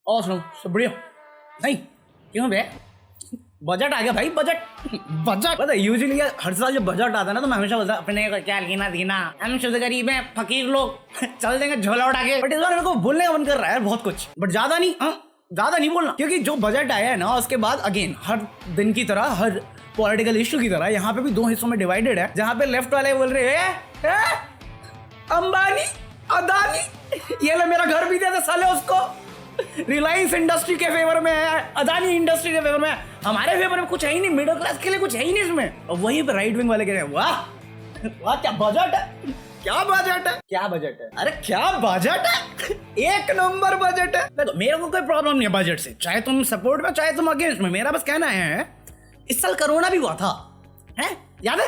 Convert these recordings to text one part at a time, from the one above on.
और सुनो सब बढ़िया। नहीं क्यों बे, बजट आ गया भाई। बजट पता है यूजुअली हर साल जब बजट आता है ना तो मैं हमेशा बोलता अपने को क्या लेना देना, हम शुद्ध गरीब हैं फकीर लोग चल देंगे झोला उठा के। बट इस बार मेरे को बोलने का मन कर रहा है बहुत कुछ, बट ज्यादा नहीं। ज्यादा नहीं बोलना, क्योंकि जो बजट आया है ना उसके बाद अगेन हर दिन की तरह हर पॉलिटिकल इशू की तरह यहाँ पे भी दो हिस्सों में डिवाइडेड है, जहाँ पे लेफ्ट वाले बोल रहे हैं अंबानी अदानी ये ले मेरा घर भी दे दे साले उसको, रिलायंस इंडस्ट्री के फेवर में है, अदानी इंडस्ट्री के फेवर में है, हमारे फेवर में कुछ है ही नहीं, मिडिल क्लास के लिए कुछ है ही नहीं इसमें। और वहीं पे राइट विंग वाले कह रहे हैं वाह वाह क्या बजट है, क्या बजट है, क्या बजट है, अरे क्या बजट है, एक नंबर बजट है। देखो मेरे को कोई प्रॉब्लम नहीं है बजट से, चाहे तुम सपोर्ट में चाहे तुम अगेंस्ट में। मेरा बस कहना है इस साल कोरोना भी हुआ था, है याद है,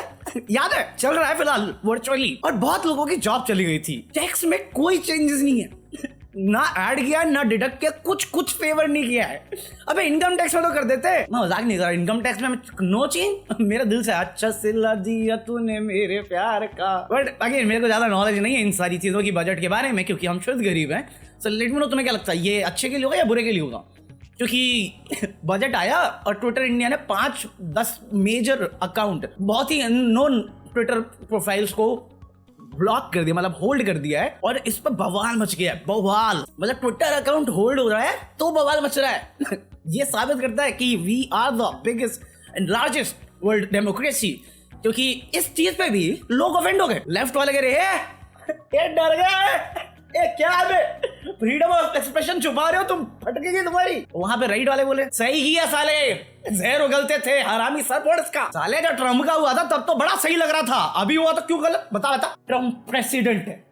याद है, चल रहा है फिलहाल वर्चुअली, और बहुत लोगों की जॉब चली गई थी। टैक्स में कोई चेंजेस नहीं है, ना ऐड किया ना डिडक्ट किया, कुछ फेवर नहीं किया है। अबे इनकम टैक्स में तो कर देते, मैं मजाक नहीं कर रहा, इनकम टैक्स में नो चेंज। मेरे दिल से अच्छा सिला दिया तूने मेरे प्यार का। बट अगेन मेरे को ज्यादा नॉलेज नहीं है इन सारी चीजों की बजट के बारे में, क्योंकि हम शुद्ध गरीब हैं। सो लेट मी नो तुम्हें क्या लगता है, ये अच्छे के लिए होगा या बुरे के लिए होगा? क्योंकि बजट आया और ट्विटर इंडिया ने 5-10 मेजर अकाउंट, बहुत ही अननोन ट्विटर प्रोफाइल्स को ब्लॉक कर दिया, मतलब होल्ड कर दिया है, और इस पर बवाल मच गया है। बवाल मतलब ट्विटर अकाउंट होल्ड हो रहा है तो बवाल मच रहा है। ये साबित करता है कि we are the biggest and largest world democracy, क्योंकि इस चीज पे भी लोग ऑफेंड हो गए। लेफ्ट वाले कह रहे हैं डर गए, क्या है फ्रीडम ऑफ एक्सप्रेशन छुपा रहे हो तुम, फटकेगी तुम्हारी। वहां पे राइट वाले बोले सही किया साले, जहर उगलते थे हरामी सर पोर्ट्स का। साले जब ट्रम्प का हुआ था तब तो बड़ा सही लग रहा था, अभी हुआ तो क्यों गलत? बता ट्रम्प प्रेसिडेंट है,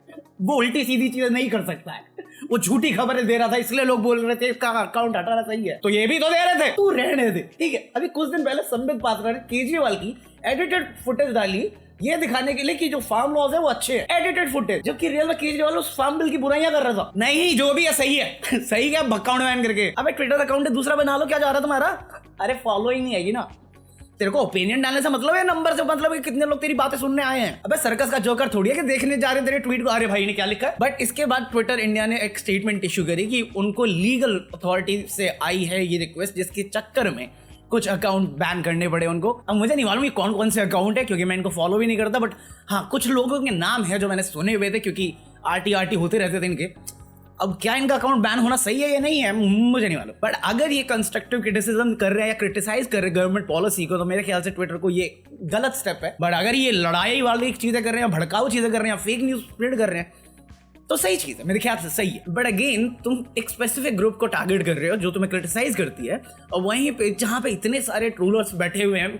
वो उल्टी सीधी चीजें नहीं कर सकता है, वो झूठी खबरें दे रहा था इसलिए लोग बोल रहे थे इसका अकाउंट हटाना सही है, तो ये भी तो दे रहे थे, तू रहने दे। ठीक है, अभी कुछ दिन पहले संबित पात्रा ने केजरीवाल की एडिटेड फुटेज डाली ये दिखाने के लिए कि जो फार्म लॉज है वो अच्छे हैं, एडिटेड फुटेज, जबकि रियल में केजरीवाल उस फार्म बिल की बुराइयां कर रहा था। नहीं जो भी है सही है सही क्या बक्काउंट बैन करके। अबे ट्विटर अकाउंट दूसरा बना लो, क्या जा रहा है तुम्हारा? अरे फॉलो ही नहीं आएगी ना, तेरे को ओपिनियन डालने से मतलब है, नंबर से मतलब है कितने लोग तेरी बातें सुनने आए हैं। अबे सर्कस का जोकर थोड़ी है कि देखने जा रहे तेरे ट्वीट को, अरे भाई ने क्या लिखा है। बट इसके बाद ट्विटर इंडिया ने एक स्टेटमेंट इशू करी कि उनको लीगल अथॉरिटी से आई है ये रिक्वेस्ट, जिसके चक्कर में कुछ अकाउंट बैन करने पड़े उनको। अब मुझे नहीं मालूम ये कौन कौन से अकाउंट है, क्योंकि मैं इनको फॉलो भी नहीं करता, बट हाँ कुछ लोगों के नाम है जो मैंने सुने हुए थे, क्योंकि आरटी होते रहते थे इनके। अब क्या इनका अकाउंट बैन होना सही है या नहीं है मुझे नहीं मालूम, बट अगर ये कंस्ट्रक्टिव क्रिटिसिज्म कर रहे हैं या क्रिटिसाइज कर रहे हैं गवर्नमेंट पॉलिसी को, तो मेरे ख्याल से ट्विटर को ये गलत स्टेप है। बट अगर ये लड़ाई वाली चीजें कर रहे हैं, भड़काऊ चीजें कर रहे हैं, फेक न्यूज स्प्रेड कर रहे हैं, तो सही चीज है, मेरे ख्याल से सही है। बट अगेन तुम एक स्पेसिफिक ग्रुप को टारगेट कर रहे हो जो तुम्हें क्रिटिसाइज करती है, और वहीं पे जहां पे इतने सारे ट्रोलर्स बैठे हुए हैं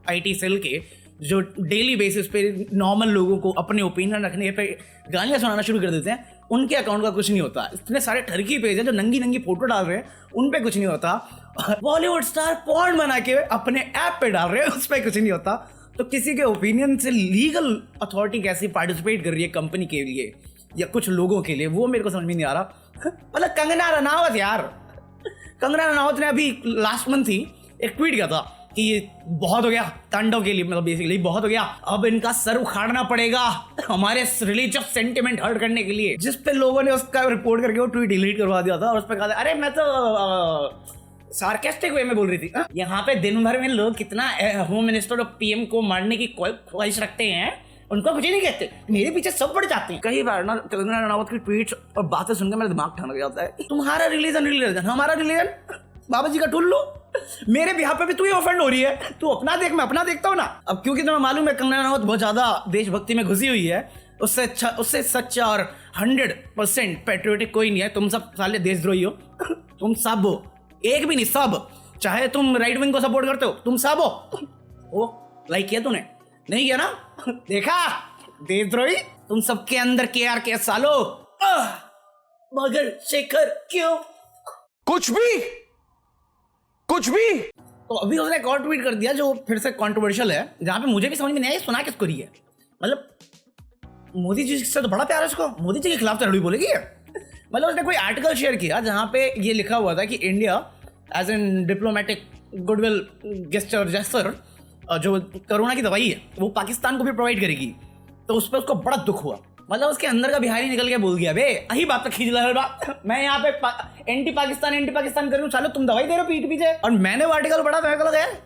आईटी सेल के, जो डेली बेसिस पे नॉर्मल लोगों को अपने ओपिनियन रखने पे गालियां सुनाना शुरू कर देते हैं, उनके अकाउंट का कुछ नहीं होता। इतने सारे ठरकी पेज है जो नंगी नंगी फोटो डाल रहे हैं, उन पे कुछ नहीं होता। बॉलीवुड स्टार पॉर्न बना के अपने ऐप पे डाल रहे हैं, उस पर कुछ नहीं होता। तो किसी के ओपिनियन से लीगल अथॉरिटी कैसे पार्टिसिपेट कर रही है कंपनी के लिए या कुछ लोगों के लिए, वो मेरे को समझ में नहीं आ रहा। मतलब कंगना रनावत यार, कंगना रनावत ने अभी लास्ट मंथ ही एक ट्वीट किया था कि ये बहुत हो गया तांडव के लिए, मतलब बेसिकली बहुत हो गया, अब इनका सर उखाड़ना पड़ेगा हमारे रिलीजियस सेंटिमेंट हर्ट करने के लिए, जिस पे लोगों ने उसका रिपोर्ट करके वो ट्वीट डिलीट करवा दिया था, और उस पर कहा अरे मैं तो सार्केस्टिक वे में बोल रही थी। यहाँ पे दिन भर में लोग कितना होम मिनिस्टर और पीएम को मारने की ख्वाहिश रखते हैं, उनको कुछ नहीं कहते, मेरे पीछे सब पड़ जाते हैं। कई बार ना कंगना रनावत की ट्वीट्स और बातें सुनकर मेरा दिमाग ठंड जाता है। तुम्हारा रिलीजन हमारा रिलीजन बाबा जी का टुल्लू, मेरे बिहार पे भी तू ही ऑफेंड हो रही है, तू अपना देख मैं अपना देखता हूँ ना। अब क्योंकि तुम्हें मालूम है कंगना रनावत बहुत ज्यादा देशभक्ति में घुसी हुई है, उससे सच्चा और 100% पैट्रियोटिक कोई नहीं है। तुम सब साले देशद्रोही हो तुम सब हो, एक भी नहीं सब, चाहे तुम राइट विंग को सपोर्ट करते हो, तुम सब हो। वो लाइक किया तूने? नहीं किया ना? देखा देशद्रोही, तुम सबके अंदर केआर के सालो। मगर शेखर क्यों कुछ भी। तो अभी उसने एक और ट्वीट कर दिया जो फिर से कंट्रोवर्शियल है, जहां पे मुझे भी समझ में नहीं आया सुना किसको रही है। मतलब मोदी जी से तो बड़ा प्यार है उसको, मोदी जी के खिलाफ तो बोलेगी है। मतलब उसने कोई आर्टिकल शेयर किया जहां पे ये लिखा हुआ था कि India as an diplomatic goodwill gesture जो कोरोना की दवाई है वो पाकिस्तान को भी प्रोवाइड करेगी, तो उस पर उसको बड़ा दुख हुआ। मतलब उसके अंदर का बिहारी निकल के बोल गया बे यही बात तो खींच ला मैं यहाँ पे एंटी पाकिस्तान कर रहा हूँ, चलो तुम दवाई दे रहे हो पीठ पीछे। और मैंने वो आर्टिकल पढ़ा तो लगा यार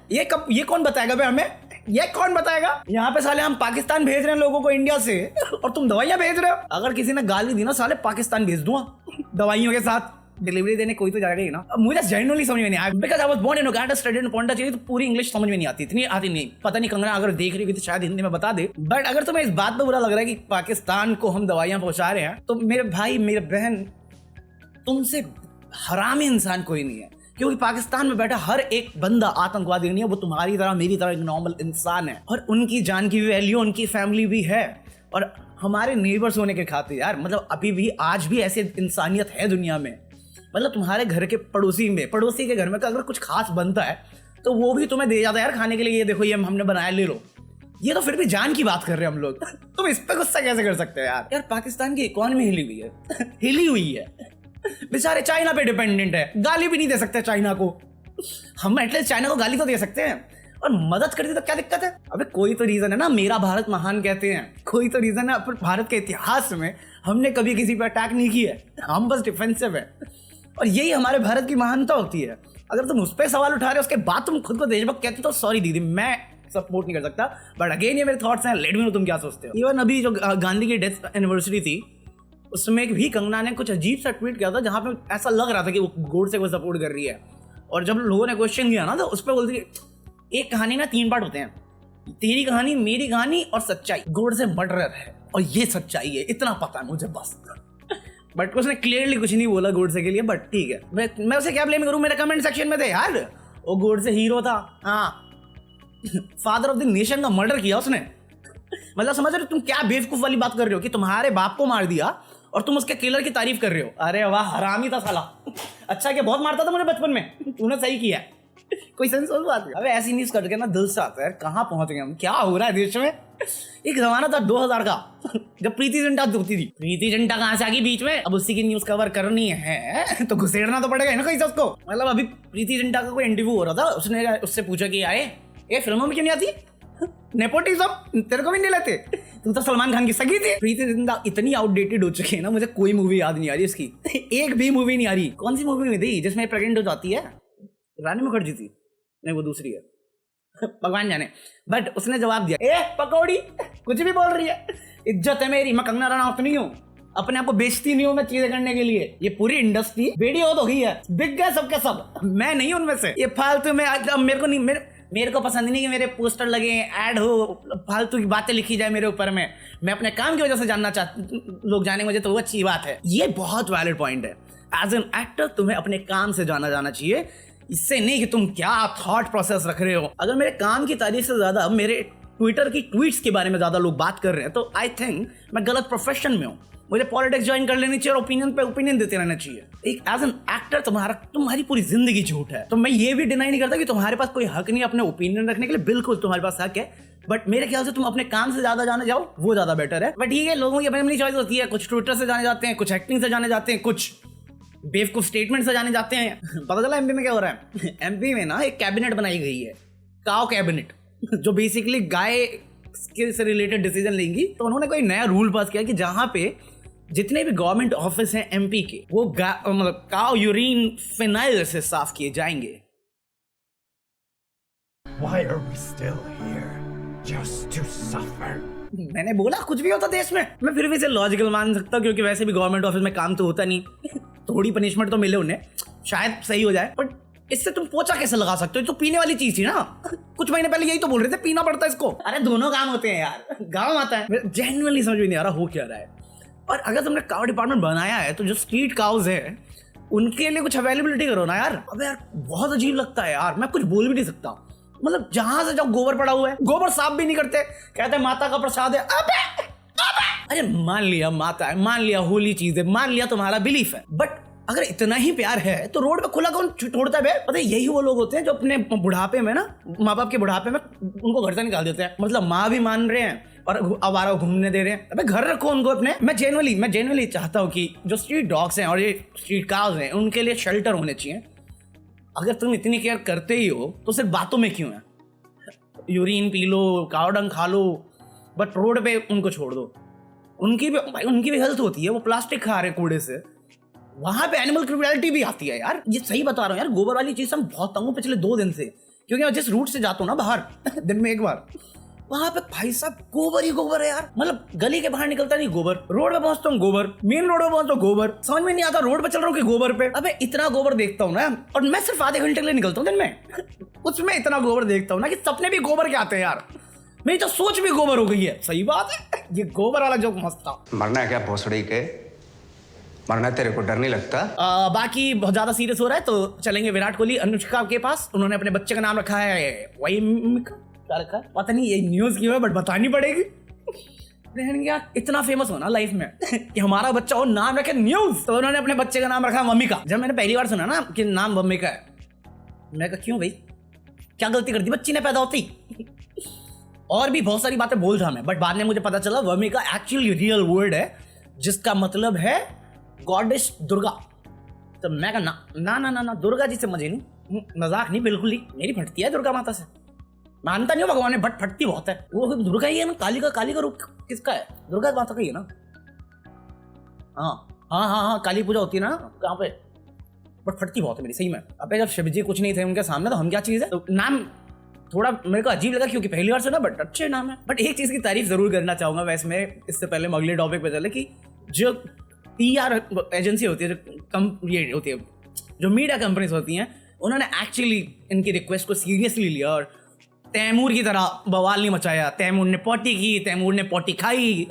ये कौन बताएगा बे हमें, ये कौन बताएगा। यहाँ पे साले हम पाकिस्तान भेज रहे हैं लोगों को इंडिया से और तुम दवाइयां भेज रहे हो। अगर किसी ने गाली दी ना साले पाकिस्तान भेज दूंगा दवाइयों के साथ, डिलीवरी देने कोई तो जाएगा ही ना। मुझे जेन्युइनली समझ में नहीं आया because I was born in Uganda, studied in Pondicherry, तो पूरी इंग्लिश समझ में नहीं आती, इतनी आती नहीं। पता नहीं कंगना अगर देख रही होगी तो शायद हिंदी में बता दे। बट अगर तुम्हें इस बात पे बुरा लग रहा है कि पाकिस्तान को हम दवाइयां पहुंचा रहे हैं, तो मेरे भाई मेरे बहन तुमसे हरामी इंसान कोई नहीं है, क्योंकि पाकिस्तान में बैठा हर एक बंदा आतंकवादी नहीं है, वो तुम्हारी तरह मेरी तरह एक नॉर्मल इंसान है और उनकी जान की वैल्यू उनकी फैमिली भी है। और हमारे नेबर्स होने के खातिर यार, मतलब अभी भी आज भी ऐसे इंसानियत है दुनिया में। मतलब तुम्हारे घर के पड़ोसी के घर में अगर कुछ खास बनता है तो वो भी तुम्हें दे जाता है यार खाने के लिए, ये देखो ये हमने बनाया ले लो। ये तो फिर भी जान की बात कर रहे हैं हम लोग तुम इस पे गुस्सा कैसे कर सकते हो यार। यार पाकिस्तान की इकोनॉमी हिली हुई है हिली हुई है, बेचारे चाइना पे डिपेंडेंट है, गाली भी नहीं दे सकते चाइना को। हम एटलीस्ट चाइना को गाली तो दे सकते हैं और मदद करते तो क्या दिक्कत है। अबे कोई तो रीजन है ना, मेरा भारत महान कहते हैं, कोई तो रीजन है। पर भारत के इतिहास में हमने कभी किसी पर अटैक नहीं किया है, हम बस डिफेंसिव है और यही हमारे भारत की महानता होती है। अगर तुम उस पर सवाल उठा रहे हो उसके बाद तुम खुद को देशभक्त कहते हो तो सॉरी दीदी, मैं सपोर्ट नहीं कर सकता। बट अगेन ये मेरे थॉट्स हैं, लेट मी नो तुम क्या सोचते हो। इवन अभी जो गांधी की डेथ एनिवर्सरी थी उसमें भी कंगना ने कुछ अजीब सा ट्वीट किया था जहां पे ऐसा लग रहा था कि वो गोडसे को सपोर्ट कर रही है। और जब लोगों ने क्वेश्चन किया ना तो उस पर बोलती एक कहानी ना 3 पार्ट होते हैं, तेरी कहानी, मेरी कहानी और सच्चाई। गोडसे मर्डरर है और ये सच्चाई है, इतना पता है मुझे बस। बट उसने क्लियरली कुछ नहीं बोला गोडसे के लिए, बट ठीक है मैं उसे क्या ब्लेम करूं, मेरे कमेंट सेक्शन में थे यार। वो गोडसे हीरो था, हाँ फादर ऑफ द नेशन का मर्डर किया उसने। मतलब समझ रहे हो तुम क्या बेवकूफ वाली बात कर रहे हो कि तुम्हारे बाप को मार दिया और तुम उसके किलर की तारीफ कर रहे हो। अरे वाह हरामी था साला, अच्छा कि बहुत मारता था मुझे बचपन में, तूने सही किया। कोई सेंस वाली बात है। अबे ऐसी न्यूज करके ना दिल से आता है कहाँ पहुंच गए हम, क्या हो रहा है देश में। एक जमाना था 2000 का जब प्रीति जिंटा होती थी, प्रीति जिंटा कहाँ से आ गई बीच में, अब उसी की न्यूज कवर करनी है तो घुसेड़ना तो पड़ेगा ना कहीं से उसको। मतलब अभी प्रीति जिंटा का कोई इंटरव्यू हो रहा था, उसने उससे पूछा कि आए ये फिल्मों में क्यों नहीं आती, नेपोटिज्म तेरे को भी नहीं लेते, तुम तो सलमान खान की सगी थी। प्रीति जिंटा इतनी आउटडेटेड हो चुकी है ना, मुझे कोई मूवी याद नहीं आ रही इसकी एक भी मूवी नहीं आ रही। कौन सी मूवी में थी जिसमें प्रेग्नेंट हो जाती है, रानी मुखर्जी थी, नहीं वो दूसरी है भगवान जाने। बट उसने जवाब दिया ए पकौड़ी कुछ भी बोल रही है, इज्जत है मेरी, मैं कंगना रनौत नहीं हूँ, अपने आप को बेचती नहीं हूँ मैं चीजें करने के लिए। ये पूरी इंडस्ट्री बेड़ी हो तो गई है, बिक गए सबके सब, मैं नहीं उनमें से। ये फालतू में मेरे को नहीं, मेरे को पसंद नहीं कि मेरे पोस्टर लगे ऐड हो, फालतू की बातें लिखी जाए मेरे ऊपर में। मैं अपने काम की वजह से जानना लोग जाने मुझे तो वो अच्छी बात है। ये बहुत वैलिड पॉइंट है। एज एन एक्टर तुम्हें अपने काम से जाना चाहिए, इससे नहीं कि तुम क्या थॉट प्रोसेस रख रहे हो। अगर मेरे काम की तारीफ से ज्यादा मेरे ट्विटर की ट्वीट्स के बारे में ज्यादा लोग बात कर रहे हैं तो आई थिंक मैं गलत प्रोफेशन में हूँ, मुझे पॉलिटिक्स ज्वाइन कर लेनी चाहिए और ओपिनियन पे ओपिनियन देते रहना चाहिए। एक एज एन एक्टर तुम्हारी पूरी जिंदगी झूठ है, तो मैं ये भी डिनाई नहीं करता कि तुम्हारे पास कोई हक नहीं अपने ओपिनियन रखने के लिए, बिल्कुल तुम्हारे पास हक है। बट मेरे ख्याल से तुम अपने काम से ज्यादा जाने जाओ, वो ज्यादा बेटर है। बट ठीक है, लोगों की अपनी चॉइस होती है, कुछ ट्विटर से जाने जाते हैं, कुछ एक्टिंग से जाने जाते हैं, कुछ बेवकूफ स्टेटमेंट से जाने जाते हैं। पता चला एमपी में क्या हो रहा है, एमपी में ना एक कैबिनेट बनाई गई है, काउ कैबिनेट, जो बेसिकली गाय से रिलेटेड डिसीजन लेंगी। तो उन्होंने कोई नया रूल पास किया कि जहां पे जितने भी गवर्नमेंट ऑफिस हैं एमपी के, वो मतलब काउ यूरिन फिनाइल से साफ किए जाएंगे। Why are we still here? Just to suffer? मैंने बोला कुछ भी होता देश में, मैं फिर भी इसे लॉजिकल मान सकता हूँ क्योंकि वैसे भी गवर्नमेंट ऑफिस में काम तो होता नहीं, थोड़ी पनिशमेंट तो मिले उन्हें, शायद सही हो जाए। बट इससे तुम पोछा कैसे लगा सकते हो, तो पीने वाली चीज थी ना, कुछ महीने पहले यही तो बोल रहे थे पीना पड़ता है इसको। अरे दोनों काम होते हैं यार, गाँव आता है, जेन्युइनली समझ में नहीं आ रहा हो क्या रहा है। और अगर तुमने काउ डिपार्टमेंट बनाया है तो जो स्ट्रीट काउज है उनके लिए कुछ अवेलेबिलिटी करो ना यार। अबे यार बहुत अजीब लगता है यार, मैं कुछ बोल भी नहीं सकता। मतलब जहां से जब गोबर पड़ा हुआ है, गोबर साफ भी नहीं करते, कहते हैं माता का प्रसाद है। अबे अरे मान लिया माता है, मान लिया होली चीज है, मान लिया तुम्हारा बिलीफ है, बट अगर इतना ही प्यार है तो रोड पे खुला कौन छोड़ता है? पता है यही वो लोग होते हैं जो अपने बुढ़ापे में ना, माँ बाप के बुढ़ापे में उनको घर से निकाल देते हैं। मतलब माँ भी मान रहे हैं और आवारा घूमने दे रहे हैं। अबे घर रखो उनको अपने। मैं जेन्युइनली चाहता हूँ कि जो स्ट्रीट डॉग्स हैं और ये स्ट्रीट काउज हैं उनके लिए शेल्टर होने चाहिए। अगर तुम इतनी केयर करते ही हो तो सिर्फ बातों में क्यों है? यूरिन पी लो, काव डंग खा लो, बट रोड पे उनको छोड़ दो। उनकी भी हेल्थ होती है, वो प्लास्टिक खा रहे कूड़े से, वहां पे एनिमल क्रूएल्टी भी आती है यार। ये सही बता रहा हूँ यार, गोबर वाली चीज हम बहुत तंग हूँ पिछले 2 दिन से, क्योंकि मैं जिस रूट से जाता हूँ ना बाहर दिन में एक बार, वहां पे भाई साहब गोबर ही गोबर है यार। मतलब गली के बाहर निकलता नहीं गोबर, रोड पे पहुंचता हूँ गोबर, मेन रोड पे पहुंचता हूँ गोबर, समझ में नहीं आता रोड पे चल रहा हूँ कि गोबर पे। अबे इतना गोबर देखता हूँ ना, और मैं सिर्फ आधे घंटे के लिए निकलता हूँ दिन में उसमें इतना गोबर देखता हूँ ना कि सपने भी गोबर के आते हैं यार। मेरी तो सोच भी गोबर हो गई है। सही बात है, ये गोबर वाला जोक मस्त था। मरना है क्या भोसड़ी के? मरना तेरे को डर नहीं लगता? बाकी बहुत ज्यादा सीरियस हो रहा है तो चलेंगे विराट कोहली अनुष्का के पास। उन्होंने अपने बच्चे का नाम रखा है वहीमिका, क्या रखा है पता नहीं, ये न्यूज की है बट बतानी पड़ेगी। यार इतना फेमस होना लाइफ में कि हमारा बच्चा हो नाम रखे न्यूज, तो उन्होंने अपने बच्चे का नाम रखा वमिका। जब मैंने पहली बार सुना ना कि नाम वमिका है, मैं कहा क्यों भाई, क्या गलती कर दी बच्ची ने पैदा होती? और भी बहुत सारी बातें बोल रहा मैं, बट बाद में मुझे पता चला वमिका एक्चुअली रियल वर्ड है जिसका मतलब है गॉडेस दुर्गा। तो मैं कहा ना ना ना ना दुर्गा जी से मजे नहीं, मजाक नहीं बिल्कुल ही, मेरी फटती है दुर्गा माता से। मानता नहीं हूँ भगवान ने, बट फटती बहुत है। वो दुर्गा ही है ना, काली का रूप किसका है? दुर्गा माता का ही है ना। हाँ काली पूजा होती है ना कहाँ पे, बट फटती बहुत है मेरी सही में। अब जब शिव जी कुछ नहीं थे उनके सामने तो हम क्या चीज है। तो नाम थोड़ा मेरे को अजीब लगा क्योंकि पहली बार सुना, बट अच्छे नाम है। बट एक चीज की तारीफ जरूर करना चाहूंगा वैसे मैं, इससे पहले हम अगले टॉपिक पे चले, कि जो PR एजेंसी होती है, ये होती है जो मीडिया कंपनीज होती हैं, उन्होंने एक्चुअली इनकी रिक्वेस्ट को सीरियसली लिया और तैमूर की तरह बवाल नहीं मचाया। तैमूर ने पॉटी की, तैमूर ने पॉटी खाई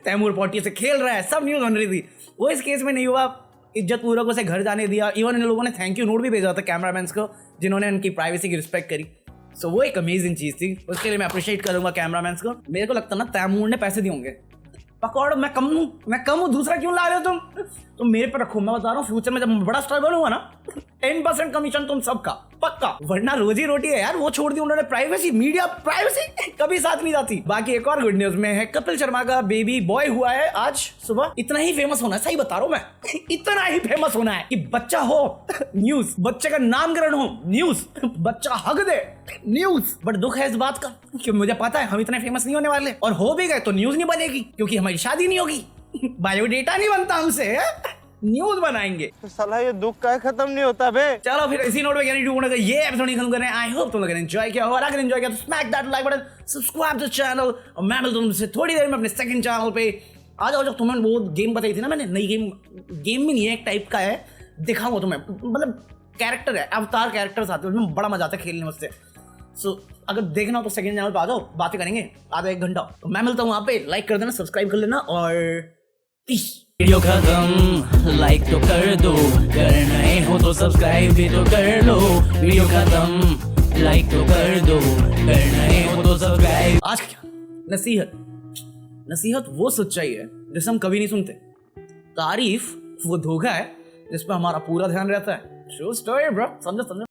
तैमूर पॉटी से खेल रहा है, सब न्यूज बन रही थी। वो इस केस में नहीं हुआ, इज्जत पूर्वक उसे घर जाने दिया। इवन इन लोगों ने थैंक यू नोट भी भेजा था कैमरामैन्स को जिन्होंने उनकी प्राइवेसी की रिस्पेक्ट करी। सो वो एक अमेजिंग चीज थी, उसके लिए मैं अप्रिशिएट करूंगा कैमरामैन्स को। मेरे को लगता ना तैमूर ने पैसे दिए होंगे। पकौड़ मैं कम हूँ, दूसरा क्यों ला रहे हो तुम मेरे पर रखो। मैं बता रहा हूँ फ्यूचर में जब मैं बड़ा स्टार बनूंगा ना 10% कमीशन तुम सबका पक्का, वरना रोजी रोटी है यार। वो छोड़ दी उन्होंने प्राइवेसी, मीडिया प्राइवेसी कभी साथ नहीं जाती। बाकी एक और गुड न्यूज में है, कपिल शर्मा का बेबी बॉय हुआ है आज सुबह। इतना ही फेमस होना है, सही बता रहा हूँ मैं इतना ही फेमस होना है कि बच्चा हो न्यूज, बच्चे का नामकरण हो न्यूज, बच्चा हक दे न्यूज। बट दुख है इस बात का कि मुझे पता है हम इतने फेमस नहीं होने वाले, और हो भी गए तो न्यूज नहीं बनेगी क्योंकि हमारी शादी नहीं होगी, बायोडेटा नहीं बनता हमसे, न्यूज बनाएंगे। तो साला ये दुख का खत्म नहीं होता बे। चलो फिर इसी नोट पे ये एपिसोड खत्म कर रहे हैं। आई होप तुम लोगों ने एंजॉय किया हो, और अगर एंजॉय किया तो smack that like button, subscribe the channel, और मैं मिलता हूं तुमसे थोड़ी देर में अपने सेकंड चैनल पे। आ जाओ, जो तुम्हें वो गेम बताई थी ना मैंने, नई गेम भी नहीं है, एक टाइप का है, दिखाऊंगा तुम्हें। मतलब कैरेक्टर है, अवतार कैरेक्टर्स आते हैं उसमें, बड़ा मजा आता है खेलने में उससे। सो अगर देखना हो तो सेकंड चैनल पे आ जाओ, बातें करेंगे आधा 1 घंटा। तो मैं मिलता हूँ वहाँ पे, लाइक कर देना, सब्सक्राइब कर लेना, और पीस। वीडियो खत्म, लाइक तो कर दो, कर नए हो तो सब्सक्राइब भी तो कर लो। वीडियो खत्म, लाइक तो कर दो, कर नए हो तो सब्सक्राइब। आज क्या नसीहत वो सच्चाई है जिसे हम कभी नहीं सुनते, तारीफ वो धोखा है जिस पर हमारा पूरा ध्यान रहता है। ट्रू स्टोरी ब्रो, समझो।